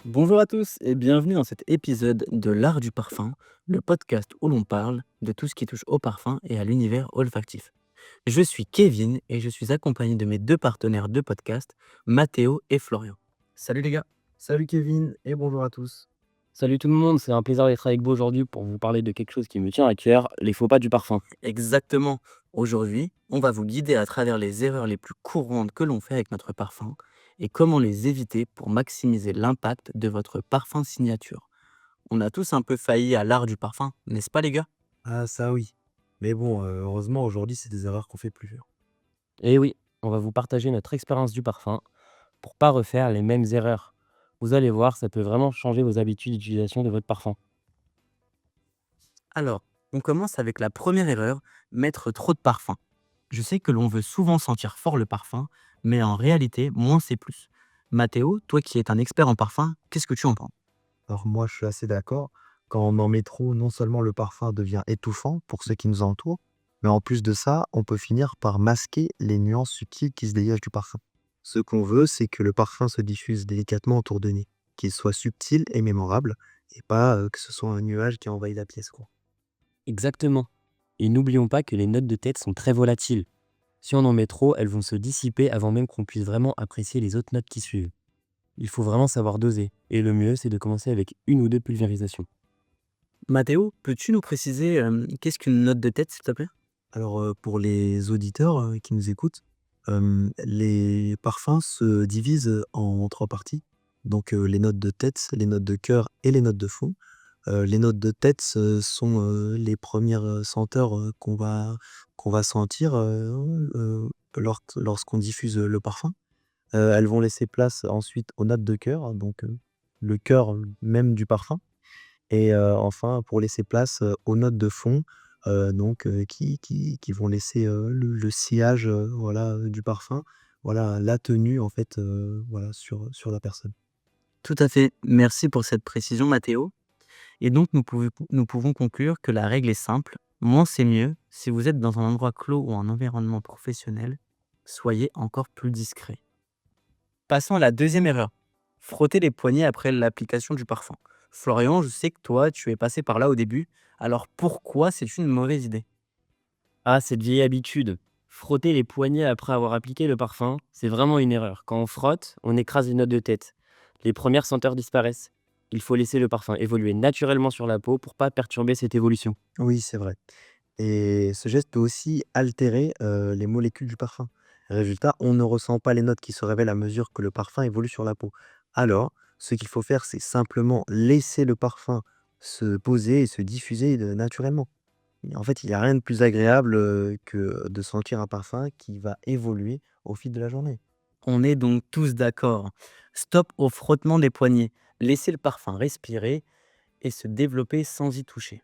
Bonjour à tous et bienvenue dans cet épisode de l'art du parfum, le podcast où l'on parle de tout ce qui touche au parfum et à l'univers olfactif. Je suis Kevin et je suis accompagné de mes deux partenaires de podcast, Mathéo et Florian. Salut les gars. Salut Kevin et bonjour à tous. Salut tout le monde, c'est un plaisir d'être avec vous aujourd'hui pour vous parler de quelque chose qui me tient à cœur, les faux pas du parfum. Exactement. Aujourd'hui, on va vous guider à travers les erreurs les plus courantes que l'on fait avec notre parfum et comment les éviter pour maximiser l'impact de votre parfum signature. On a tous un peu failli à l'art du parfum, n'est-ce pas les gars? Ah ça oui. Mais bon, heureusement aujourd'hui c'est des erreurs qu'on fait plus, hein. Et oui, on va vous partager notre expérience du parfum pour pas refaire les mêmes erreurs. Vous allez voir, ça peut vraiment changer vos habitudes d'utilisation de votre parfum. Alors, on commence avec la première erreur, mettre trop de parfum. Je sais que l'on veut souvent sentir fort le parfum, mais en réalité, moins c'est plus. Mathéo, toi qui es un expert en parfum, qu'est-ce que tu en penses? Alors moi je suis assez d'accord, quand on en met trop, non seulement le parfum devient étouffant pour ceux qui nous entourent, mais en plus de ça, on peut finir par masquer les nuances subtiles qui se dégagent du parfum. Ce qu'on veut, c'est que le parfum se diffuse délicatement autour de nous, qu'il soit subtil et mémorable, et pas que ce soit un nuage qui envahit la pièce, quoi. Exactement. Et n'oublions pas que les notes de tête sont très volatiles. Si on en met trop, elles vont se dissiper avant même qu'on puisse vraiment apprécier les autres notes qui suivent. Il faut vraiment savoir doser. Et le mieux, c'est de commencer avec une ou deux pulvérisations. Mathéo, peux-tu nous préciser qu'est-ce qu'une note de tête, s'il te plaît? Alors, pour les auditeurs, qui nous écoutent, les parfums se divisent en 3 parties. Donc, les notes de tête, les notes de cœur et les notes de fond. Les notes de tête, ce sont, les premières senteurs, qu'on va sentir, lorsqu'on diffuse, le parfum. Elles vont laisser place ensuite aux notes de cœur, donc, le cœur même du parfum. Et enfin, pour laisser place, aux notes de fond, donc qui vont laisser, le sillage, voilà, du parfum, voilà, la tenue en fait, voilà, sur la personne. Tout à fait. Merci pour cette précision, Mathéo. Et donc, nous pouvons conclure que la règle est simple. Moins c'est mieux. Si vous êtes dans un endroit clos ou un environnement professionnel, soyez encore plus discret. Passons à la deuxième erreur. Frotter les poignets après l'application du parfum. Florian, je sais que toi, tu es passé par là au début. Alors pourquoi c'est une mauvaise idée? Ah, cette vieille habitude. Frotter les poignets après avoir appliqué le parfum, c'est vraiment une erreur. Quand on frotte, on écrase les notes de tête. Les premières senteurs disparaissent. Il faut laisser le parfum évoluer naturellement sur la peau pour pas perturber cette évolution. Oui, c'est vrai et ce geste peut aussi altérer, les molécules du parfum. Résultat, on ne ressent pas les notes qui se révèlent à mesure que le parfum évolue sur la peau. Alors, ce qu'il faut faire, c'est simplement laisser le parfum se poser et se diffuser, naturellement. Et en fait, il y a rien de plus agréable, que de sentir un parfum qui va évoluer au fil de la journée. On est donc tous d'accord. Stop au frottement des poignets. Laissez le parfum respirer et se développer sans y toucher.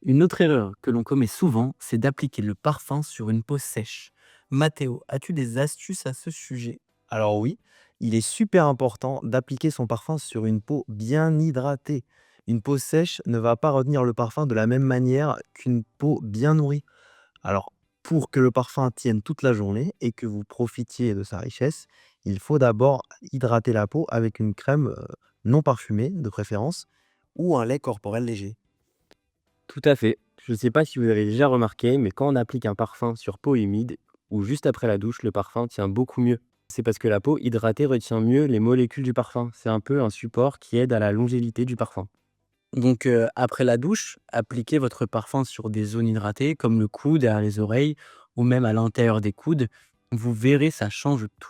Une autre erreur que l'on commet souvent, c'est d'appliquer le parfum sur une peau sèche. Mathéo, as-tu des astuces à ce sujet? Alors oui, il est super important d'appliquer son parfum sur une peau bien hydratée. Une peau sèche ne va pas retenir le parfum de la même manière qu'une peau bien nourrie. Alors, pour que le parfum tienne toute la journée et que vous profitiez de sa richesse, il faut d'abord hydrater la peau avec une crème, non parfumée de préférence ou un lait corporel léger. Tout à fait. Je ne sais pas si vous avez déjà remarqué, mais quand on applique un parfum sur peau humide ou juste après la douche, le parfum tient beaucoup mieux. C'est parce que la peau hydratée retient mieux les molécules du parfum. C'est un peu un support qui aide à la longévité du parfum. Donc, après la douche, appliquez votre parfum sur des zones hydratées comme le cou, derrière les oreilles ou même à l'intérieur des coudes. Vous verrez, ça change tout.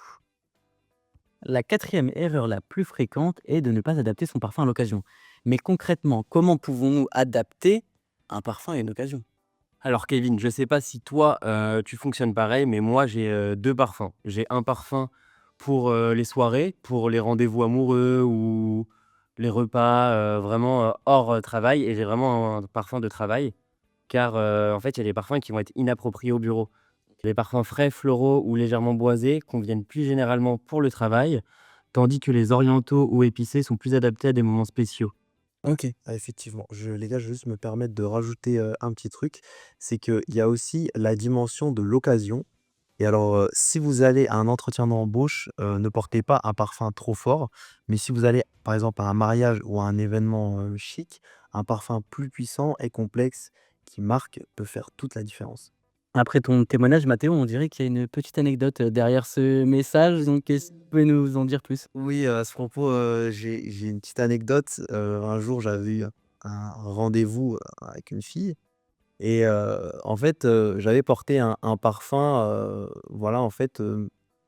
La quatrième erreur la plus fréquente est de ne pas adapter son parfum à l'occasion. Mais concrètement, comment pouvons-nous adapter un parfum à une occasion? Alors Kevin, je sais pas si toi, tu fonctionnes pareil, mais moi j'ai, 2 parfums. J'ai un parfum pour, les soirées, pour les rendez-vous amoureux ou les repas, vraiment, hors, travail et j'ai vraiment un parfum de travail car, en fait, il y a des parfums qui vont être inappropriés au bureau. Les parfums frais, floraux ou légèrement boisés conviennent plus généralement pour le travail, tandis que les orientaux ou épicés sont plus adaptés à des moments spéciaux. OK. Ah effectivement, les gars, je vais juste me permettre de rajouter, un petit truc, c'est qu'il y a aussi la dimension de l'occasion. Et alors, si vous allez à un entretien d'embauche, ne portez pas un parfum trop fort, mais si vous allez, par exemple, à un mariage ou à un événement, chic, un parfum plus puissant et complexe qui marque peut faire toute la différence. Après ton témoignage, Mathéo, on dirait qu'il y a une petite anecdote, derrière ce message, donc est-ce que vous pouvez nous en dire plus? Oui, à ce propos, j'ai une petite anecdote. Un jour, j'avais eu un rendez-vous, avec une fille et en fait, j'avais porté un parfum, voilà, en fait,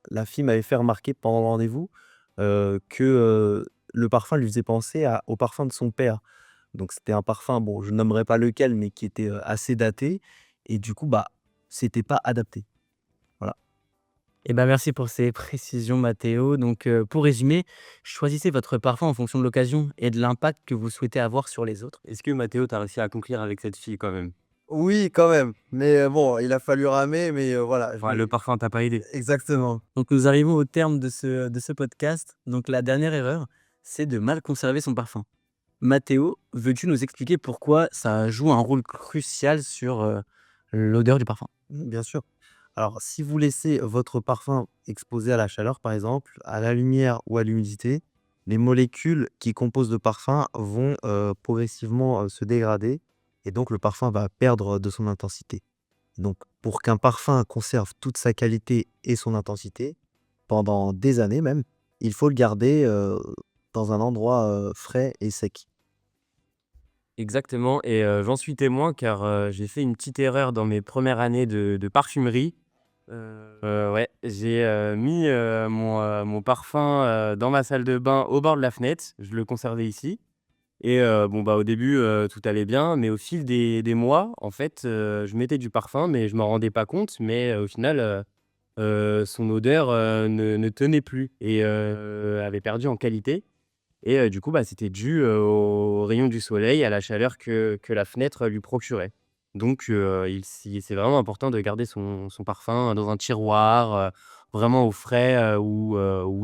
la fille m'avait fait remarquer pendant le rendez-vous, que, le parfum lui faisait penser au parfum de son père. Donc c'était un parfum, bon, je nommerai pas lequel, mais qui était, assez daté et du coup, bah, c'était pas adapté. Voilà. Eh ben, merci pour ces précisions, Mathéo. Donc, pour résumer, choisissez votre parfum en fonction de l'occasion et de l'impact que vous souhaitez avoir sur les autres. Est-ce que Mathéo, tu as réussi à conclure avec cette fille quand même? Oui, quand même, mais bon, il a fallu ramer, mais voilà, je Enfin, le l'ai parfum t'a pas aidé? exactement. Donc, nous arrivons au terme de ce podcast. Donc, la dernière erreur, c'est de mal conserver son parfum. Mathéo, veux-tu nous expliquer pourquoi ça joue un rôle crucial sur, l'odeur du parfum? Bien sûr. Alors, si vous laissez votre parfum exposé à la chaleur, par exemple, à la lumière ou à l'humidité, les molécules qui composent le parfum vont progressivement se dégrader et donc le parfum va perdre de son intensité. Donc, pour qu'un parfum conserve toute sa qualité et son intensité, pendant des années même, il faut le garder dans un endroit frais et sec. Exactement et j'en suis témoin car, j'ai fait une petite erreur dans mes premières années de parfumerie. Ouais, j'ai, mis, mon parfum, dans ma salle de bain au bord de la fenêtre. Je le conservais ici et bon, bah, au début, tout allait bien, mais au fil des mois, en fait, je mettais du parfum, mais je m'en rendais pas compte, mais au final, son odeur, ne tenait plus et avait perdu en qualité et du coup, bah, c'était dû, aux rayons du soleil, à la chaleur que la fenêtre lui procurait. Donc c'est vraiment important de garder son parfum dans un tiroir, vraiment au frais, ou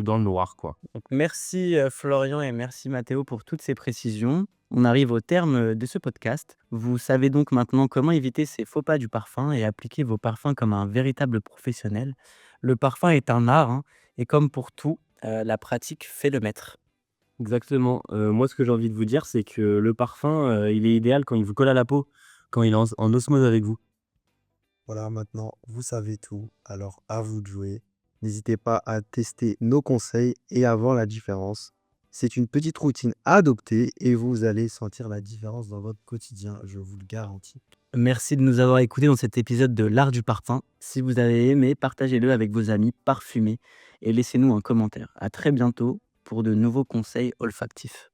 dans le noir, quoi. Donc merci, Florian et merci Mathéo pour toutes ces précisions. On arrive au terme, de ce podcast. Vous savez donc maintenant comment éviter ces faux pas du parfum et appliquer vos parfums comme un véritable professionnel. Le parfum est un art, hein, et comme pour tout, la pratique fait le maître. Exactement, moi, ce que j'ai envie de vous dire, c'est que le parfum, il est idéal quand il vous colle à la peau, quand il est en osmose avec vous. Voilà, maintenant, vous savez tout. Alors, à vous de jouer. N'hésitez pas à tester nos conseils et à voir la différence. C'est une petite routine à adopter et vous allez sentir la différence dans votre quotidien, je vous le garantis. Merci de nous avoir écoutés dans cet épisode de l'art du parfum. Si vous avez aimé, partagez-le avec vos amis parfumés et laissez-nous un commentaire. À très bientôt pour de nouveaux conseils olfactifs.